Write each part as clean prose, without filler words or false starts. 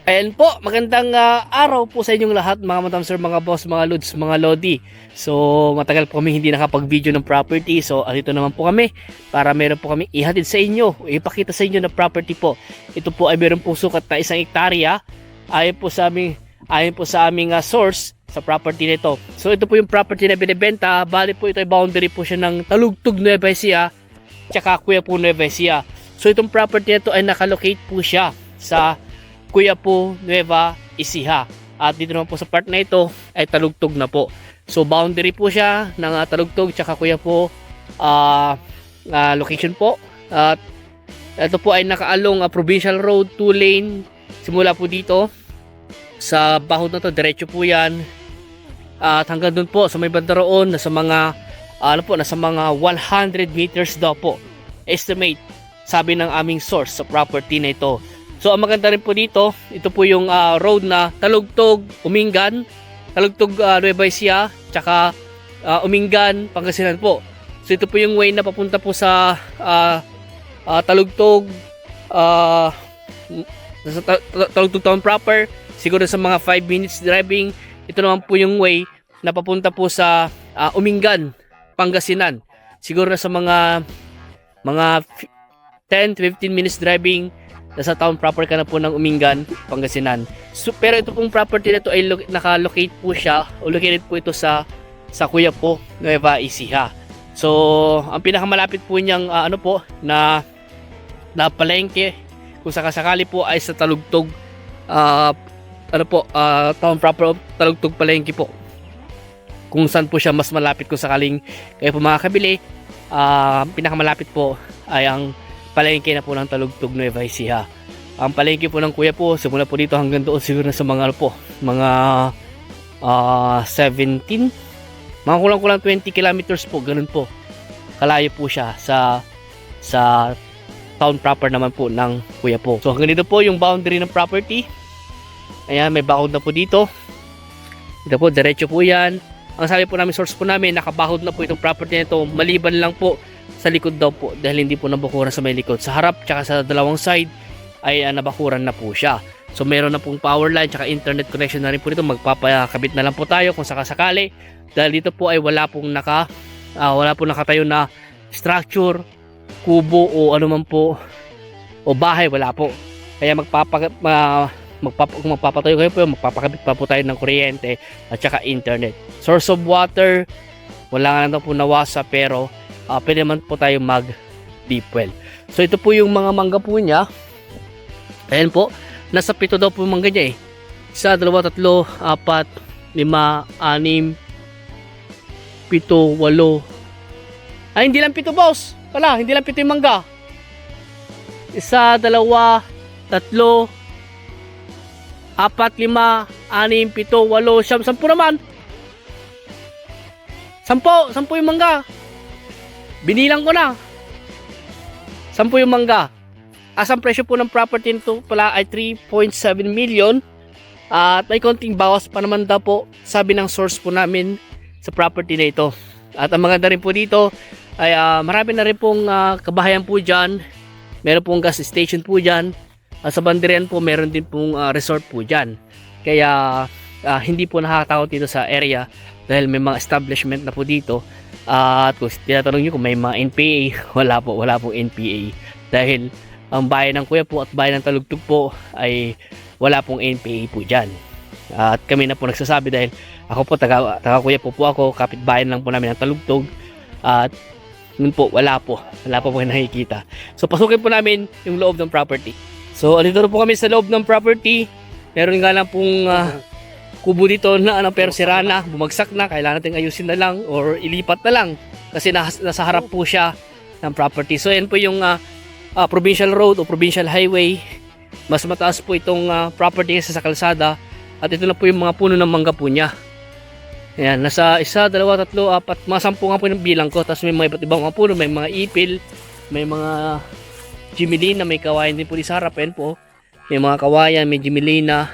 Ayan po, magandang araw po sa inyong lahat mga madam sir, mga boss, mga lods, mga lodi. So matagal po kami hindi nakapag-video ng property. So andito naman po kami para meron po kami ihatid sa inyo, ipakita sa inyo na property po. Ito po ay meron po sukat na 1 hektarya ayon po sa aming source sa property nito. So ito po yung property na binibenta. Bali po ito ay boundary po siya ng Talugtog, Nueva Ecija tsaka Quiapo, Nueva Ecija. So itong property nito ay nakalocate po siya sa Quiapo, Nueva Ecija. At dito naman po sa part na ito ay Talugtog na po. So boundary po siya ng Talugtog tsaka Quiapo location po. At ito po ay nakaalong provincial road, 2 lane. Simula po dito sa bahod na to, diretso po yan. At hanggang dun po sa may banda roon, nasa mga nasa mga 100 meters daw po. Estimate, sabi ng aming source sa property na ito. So ang maganda rin po dito, ito po yung road na Talugtog, Umingan, Talugtog, Nueva Ecija, tsaka Umingan, Pangasinan po. So ito po yung way na papunta po sa Talugtog, sa Talugtog town proper, siguro sa mga 5 minutes driving. Ito naman po yung way na papunta po sa Umingan, Pangasinan. Siguro na sa mga 10-15 minutes driving, nasa town proper ka na po ng Umingan, Pangasinan. So, pero ito pong property na ito ay naka-locate po siya, o located po ito sa Quiapo, Nueva Ecija. So ang pinakamalapit po niyang na palengke kung sakasakali po ay sa Talugtog, town proper, Talugtog palengke po, kung saan po siya mas malapit kung sakaling kayo po makakabili. Pinakamalapit po ay ang palengke na po ng Talugtog, Nueva Ecija. Ang palengke po ng Quiapo, simula po dito hanggang doon siguro na sa mga mga 17, mga kulang-kulang 20 kilometers po, ganun po kalayo po siya sa town proper naman po ng Quiapo. So hanggang dito po yung boundary ng property. Ayan, may bahod na po dito. Ito po, diretso po yan. Ang sabi po namin, source po namin, nakabahod na po itong property nito, maliban lang po sa likod daw po, dahil hindi po nabakuran sa may likod. Sa harap tsaka sa dalawang side ay nabakuran na po siya. So meron na pong power line tsaka internet connection na rin po dito. Magpapakabit na lang po tayo kung sakasakali, dahil dito po ay wala pong nakatayo na structure, kubo o ano man po, o bahay, wala po. Kaya kung magpapatayo kayo po, magpapakabit pa po tayo ng kuryente at saka internet. Source of water, wala nga na po nawasa, pero pwede naman po tayo mag deep well. So ito po yung mga mangga po niya. Ayan po, nasa 7 daw po yung mangga niya 1, 2, 3, 4, 5, 6, 7, 8. Ay, hindi lang 7 boss. Wala, hindi lang 7 yung mangga. 1, 2, 3, 4, 5, 6, 7, 8, 9, 10 naman. 10 yung mangga. Binilang ko na. 10 yung mangga. Ang presyo po ng property nito pala ay 3.7 million. At may konting bawas pa naman daw po, sabi ng source po namin sa property na ito. At ang maganda rin po dito ay marami na rin pong kabahayan po dyan. Meron pong gas station po dyan. Sa Bandirian po meron din pong resort po dyan. Kaya hindi po nakakatakot dito sa area, dahil may mga establishment na po dito. At kung tinatanong nyo kung may mga NPA, wala pong NPA. Dahil ang bayan ng Quiapo at bayan ng Talugtog po ay wala pong NPA po dyan. At kami na po nagsasabi, dahil ako po taga Quiapo po ako, kapitbayan lang po namin ng Talugtog. At nun po wala po nakikita. So pasukin po namin yung loob ng property. So andito po kami sa loob ng property. Meron nga lang pong kubo dito na pero sira na, bumagsak na, kailangan natin ayusin na lang or ilipat na lang kasi nasa harap po siya ng property. So yan po yung provincial road o provincial highway. Mas mataas po itong property sa kalsada. At ito na po yung mga puno ng mangga po niya. Ayan, nasa 1, 2, 3, 4, mga 10 nga po yung bilang ko. Tapos may mga iba't ibang mga puno, may mga ipil, may mga Jimelina, may kawayan din po di sa harap. Ayan po, may mga kawayan, may Jimelina.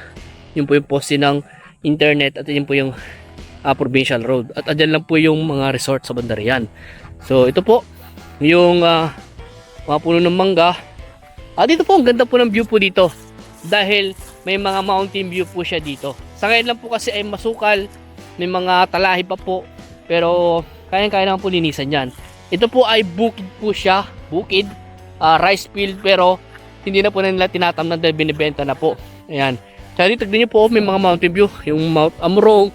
Yun po yung poste ng internet, at yun po yung provincial road. At andyan lang po yung mga resort sa Bandarian. So ito po yung mga puno ng mangga. Dito po, ang ganda po ng view po dito. Dahil may mga mountain view po siya dito. Sa ngayon lang po kasi ay masukal, may mga talahi pa po, pero kaya-kaya naman po linisan yan. Ito po ay bukid po siya, bukid, rice field, pero hindi na po na nila tinatamnan dahil binibenta na po. Ayan. Tsaka dito, tignan nyo po, may mga mountain view, yung Mount Amrong,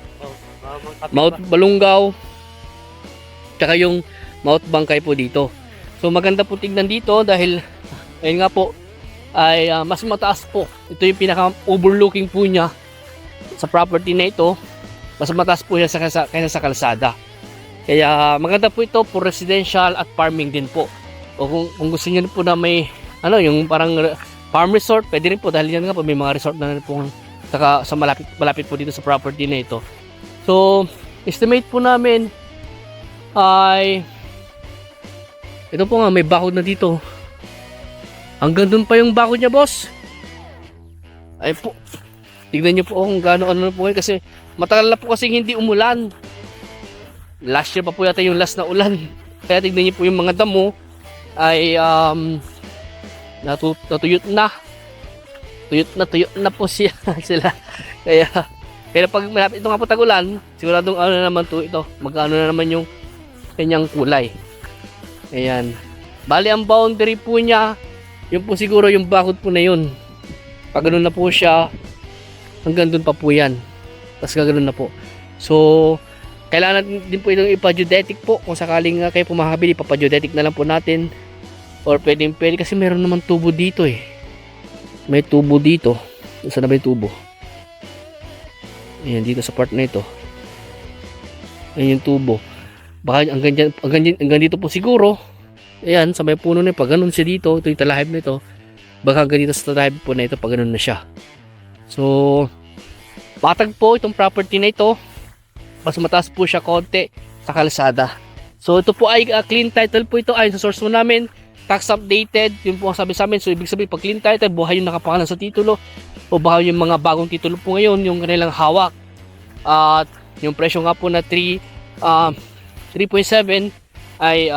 Mount Balungaw, tsaka yung Mount Bangkay po dito. So maganda po tignan dito dahil ayun nga po ay mas mataas po. Ito yung pinaka overlooking po niya sa property na ito. Mas mataas po siya kaysa sa kalsada. Kaya maganda po ito for residential at farming din po. O kung gusto niyo po na may yung parang farm resort, pwede rin po dahil yan nga po may mga resort na po sa malapit po dito sa property na ito. So estimate po namin ay ito po nga, may bakod na dito. Hanggang dun pa yung bakod niya, boss. Ay po. Tignan nyo po kung gaano na po ngayon kasi matagal na po kasi hindi umulan. Last year pa po yata yung last na ulan. Kaya tignan nyo po yung mga damo ay natuyot na. Tuyot na po siya sila. Kaya pag malapit ito nga po tag-ulan, siguradong na naman ito. Magkano na naman yung kanyang kulay. Ayan. Bali ang boundary po niya, yun po siguro yung bakod po na yun. Pag ganun na po siya, hanggang dun pa po yan. Tapos gaganoon na po. So, kailangan din po itong ipa-geodetic po. Kung sakaling kayo pumakabili, ipa-geodetic na lang po natin. Or pwede kasi meron naman tubo dito eh. May tubo dito. Saan na ba yung tubo? Ayan, dito sa part na ito. Ayan yung tubo. Baka hanggang dito po siguro. Ayan, sa may puno na yun. Pag ganun siya dito, ito yung talahib na ito. Baka hanggang dito sa talahib po na ito, pag ganun na siya. So, patag po itong property na ito. Mas mataas po siya konti sa kalsada. So, ito po ay clean title po ito. Ayon sa source mo namin, tax updated. Yun po ang sabi sa amin. So, ibig sabihin, pag clean title, buhay yung nakapangalan sa titulo. O baka yung mga bagong titulo po ngayon, yung kanilang hawak. At yung presyo nga po na 3.7 ay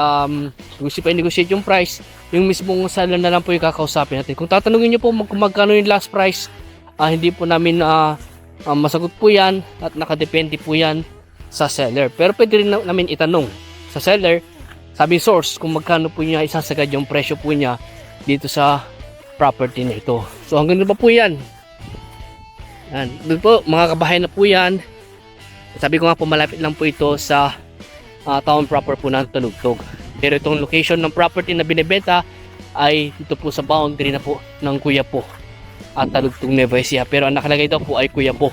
gusto pa i-negotiate yung price, yung mismong seller na lang po yung kakausapin natin. Kung tatanungin nyo po kung magkano yung last price, hindi po namin masagot po yan at nakadepende po yan sa seller. Pero pwede rin namin itanong sa seller, sabi source, kung magkano po niya isasagad yung presyo po niya dito sa property na ito. So hanggang doon pa po yan. Yan. Doon po, mga kabahayan na po yan. Sabi ko nga po, malapit lang po ito sa town proper po ng Talugtog. Pero itong location ng property na binibenta ay dito po sa boundary na po ng Kuyapo at Talugtog, Nueva Ecija. Pero ang nakalagay daw po ay Kuyapo.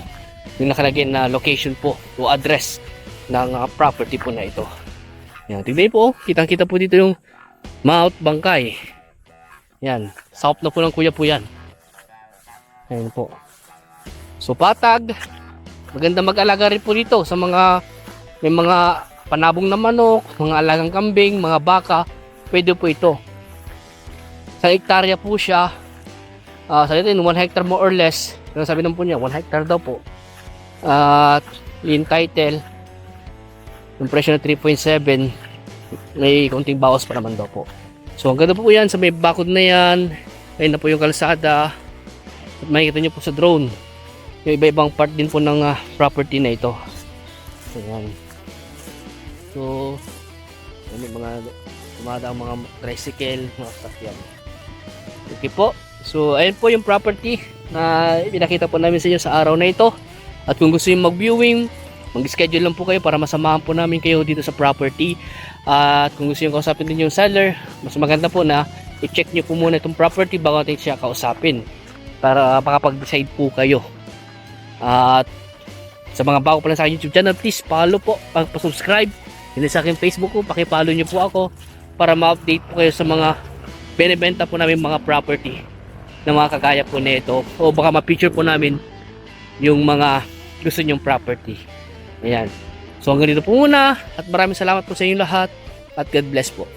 Yung nakalagay na location po o address ng property po na ito. Yan, tignan po, kitang-kita po dito yung Mount Bangkay. Yan, south na po ng Kuyapo yan. Ayan po. So patag, maganda mag-alaga rin po dito sa mga may mga panabong na manok, mga alagang kambing, mga baka, pwede po ito. Sa hektarya po siya, sabi natin 1 hectare more or less, sabi naman po niya 1 hectare daw po. At clean title, yung presyo na 3.7, may konting bawas pa naman daw po. So ang ganda po yan, sa may bakod na yan, ayun na po yung kalsada, at makikita nyo po sa drone yung iba-ibang part din po ng property na ito. Ayan. So may mga dumadaang mga tricycle, mga sasakyan. Okay po. So ayun po yung property na pinakita po namin sa inyo sa araw na ito. At kung gusto niyo mag-viewing, mag-schedule lang po kayo para masamahan po namin kayo dito sa property. At kung gusto niyo kausapin din yung seller, mas maganda po na i-check niyo po muna itong property bago natin siya kausapin para makapag-decide po kayo. At sa mga bago pa lang sa aking YouTube channel, please follow po, pa-subscribe. Hindi sa aking Facebook ko, paki-follow niyo po ako para ma-update po kayo sa mga binibenta po namin mga property na mga kagaya po nito, o baka ma-feature po namin yung mga gusto nyong property. Ayan. So hanggang dito po muna at maraming salamat po sa inyo lahat at God bless po.